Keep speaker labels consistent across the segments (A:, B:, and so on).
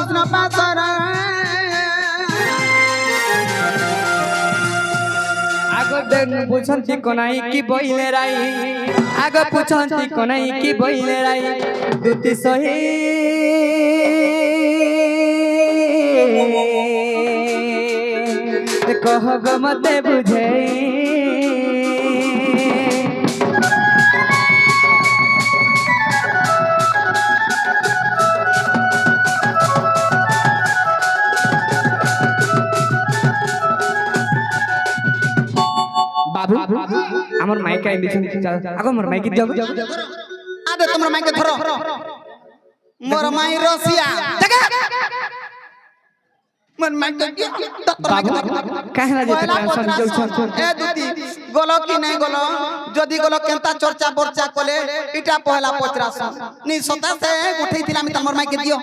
A: কৃষ্ণ পাশর
B: আগ দেন বুঝন্তি কোনাই কি বইলে রাই আগ পুছন্তি কোনাই কি বইলে রাই দুতি সহি কহব মতে বুঝাই বাবু আমার মাইক আই দিছেন আগো মোর মাইক দাও
A: আদে তোমরা মাইকে ধরো মোর মাই রসিয়া জায়গা मन माइक
B: বাবু কাহনা যেতে টেনশন চলছন
A: এ দুতি গলো কি নাই গলো যদি গলো কেনতা চর্চা বর্চা কলে ইটা পহলা পচরাস নি সতাসে উঠাইছিল আমি তোমার মাইকে দিও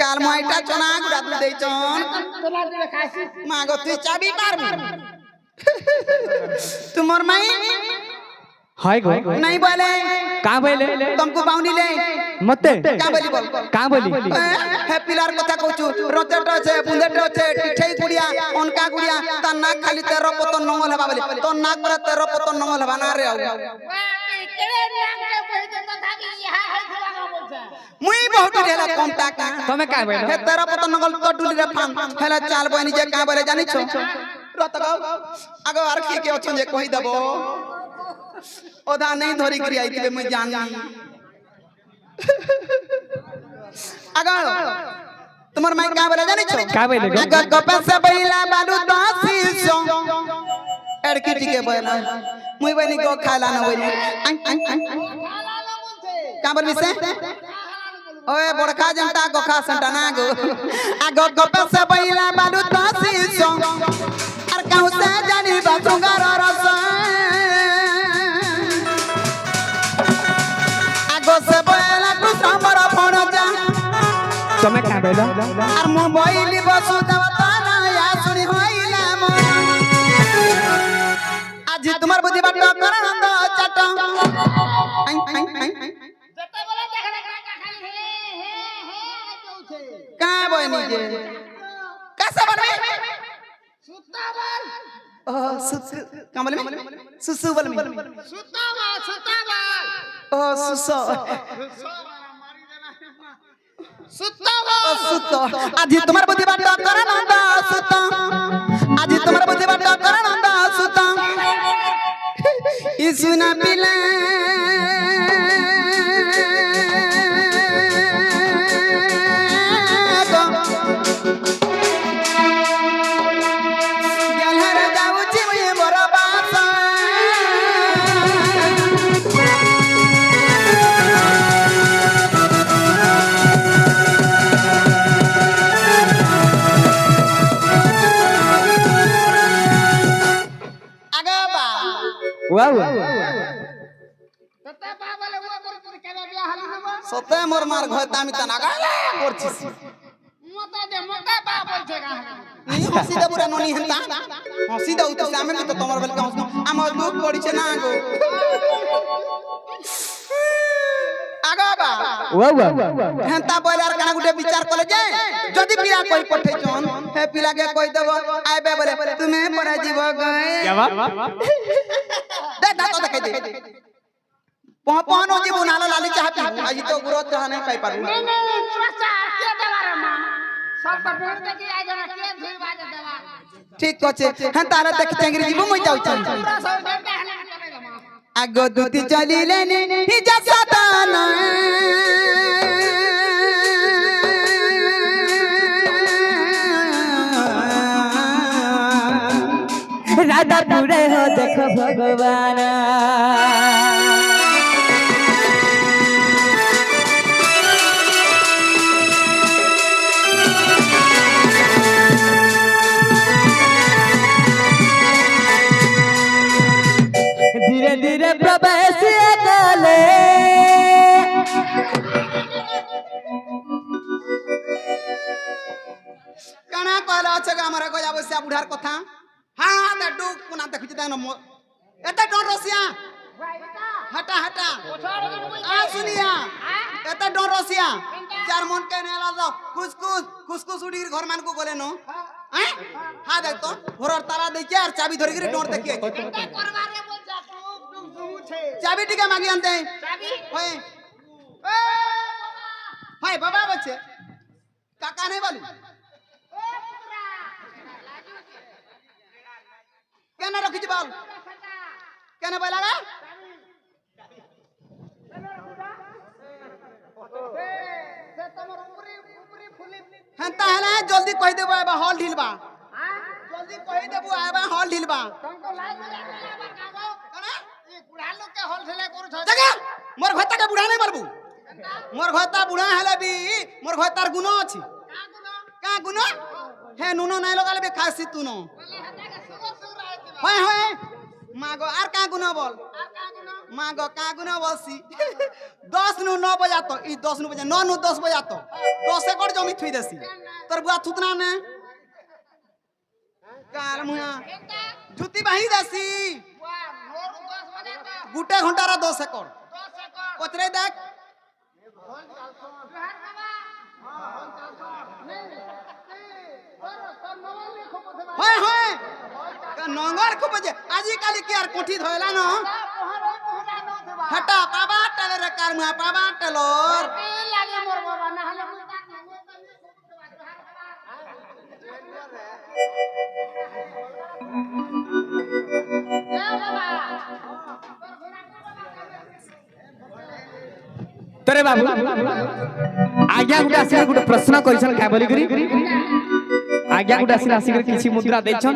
A: কাল মাইটা চনা গুড়া তুই দেইছন মা গো তুই চাবি পারবি তোমার মাই
B: हाय गो
A: नहीं बोले
B: का बोले
A: तुमको बाउनी ले
B: मते
A: का बोली बोल
B: का बोली
A: हे पिलार কথা কইছু রতেট আছে বুंदेट আছে টিঠাই গুড়িয়া অনকা গুড়িয়া তা নাক খালি 13 পতন নঙ্গল হবা বলি তো নাক পরে 13 পতন নঙ্গল হবা না রে মুই বহুত ঢেলা কম টাকা
B: তুমি का बोले
A: हे 13 पतन नगल तो डुली रे फान हेला चाल बनी जे का बोले जानि छो रत गाओ आगो आर के अछन जे कहि देबो ओदा नहीं धरी करी आइतिबे मैं जान आगो तुम्हार माई का बोले जानि छो
B: का बोले
A: आगो गपे से बैला बालू दासीसो एड़की टिके बोला मुई बनी गो खाला न बोली का बोलबी से ओए बड़का जनता गोखा संटाना गो आगो गपे से बैला बालू दासीसो आर कहू से जानी बासुंगार रस आगो से बैला तू समर फोन जा
B: তুমি का बोले
A: आर मोबाइल बसु देवता ना या सुनी होइला म आज तुम्हार बुद्धि बात करण द चट जते बोले देखना का खाली हे कहू छे का बनी जे कैसे बनबे सुत्ता बोल ओ सुत का बोले सुसु बोल सुत्ता बोल ओ सुसो सुत्ता बोल सुत्ता आज तुम्हार बुद्धि बात करण द सुत्ता आज तुम्हार बुद्धि बात करण द सुत्ता ई सुना पिला
B: वाह
A: तते बाबले वो कर केले बिया हाली नबा सते मोर मार घय तामी तना गाले करछिस मते दे मते बा बोल छे का नी हसी दे पुरा ननी हंता हसी दउ त सामे तो तमर बेल का हसनो हमर दुख पड़ी छे ना गो आगा बा
B: वाह
A: हंता बोलार काना गुटे विचार करले जे जदी बिया कोई पठे जन हे पिला के कहि देबो आबे बोले तुमे परा जीव गए
B: क्या बात
A: दे दा तो देखे दे पहनो जीव नाला लाली चाह पी आज तो गुरो चाह नहीं पाई पारू नहीं गुरो चाह के देवा रे मां सब तो बोल दे के आ जाना के धुई बाजे देवा ठीक कछे हं तारा देख चंगरी जीव मई जाउ छ आगो दुती चली लेने ही जा सताना
B: राधा पूरे हो देखो भगवान धीरे धीरे प्रवेश कले
A: कना कहला छ हमरा को जाबो से बुढ़ार कथा हां दे डुक कोना देखि त न एते डर रसिया हटा हटा आ सुनिया एता डर रसिया चार मन के नेला दो कुछ उड़ी घर मान को गले नो हैं हा देख तो घर ताला देखिए और चाबी धरि के डर देखिए चाबी टिका मांगी आनते होय हाय बाबा बच्चे काका नहीं बोलू क्या ना रखी बाल क्या ना बोला हंता है ना जल्दी कह देबो आबा हॉल ढिलबा जल्दी कह देबो आबा हॉल ढिलबा जगह मोर घता के बुढ़ा नहीं मरबू मोर घता बुढ़ा हेले भी मोर घतार गुनो अछि का गुनो हे नुनो नहीं लगाले बे खासी तुनो होय होय मागो आर का गुनो बोल मागो का गुनो बोलसी 10 नु 9 बजा तो ई 10 नु बजा 9 नु 10 बजा तो 10 एकड़ जमी थुई देसी तोर बुआ थुतना ने काल मुआ जुती बाही देसी गुटे घंटा रा 10 एकड़ कोतरे देख होय होय का नंगर को बजे आजी काली के यार कोठी धोला न हटा पाबा टेलर कार मुआ पाबा टेलर
C: लागे मोर बाबा ना हले
B: तोरे बाबू आज्ञा गुटा आसिक गुटे प्रश्न करिसन का बोली करी आज्ञा गुटा आसिक किछि मुद्रा दैछन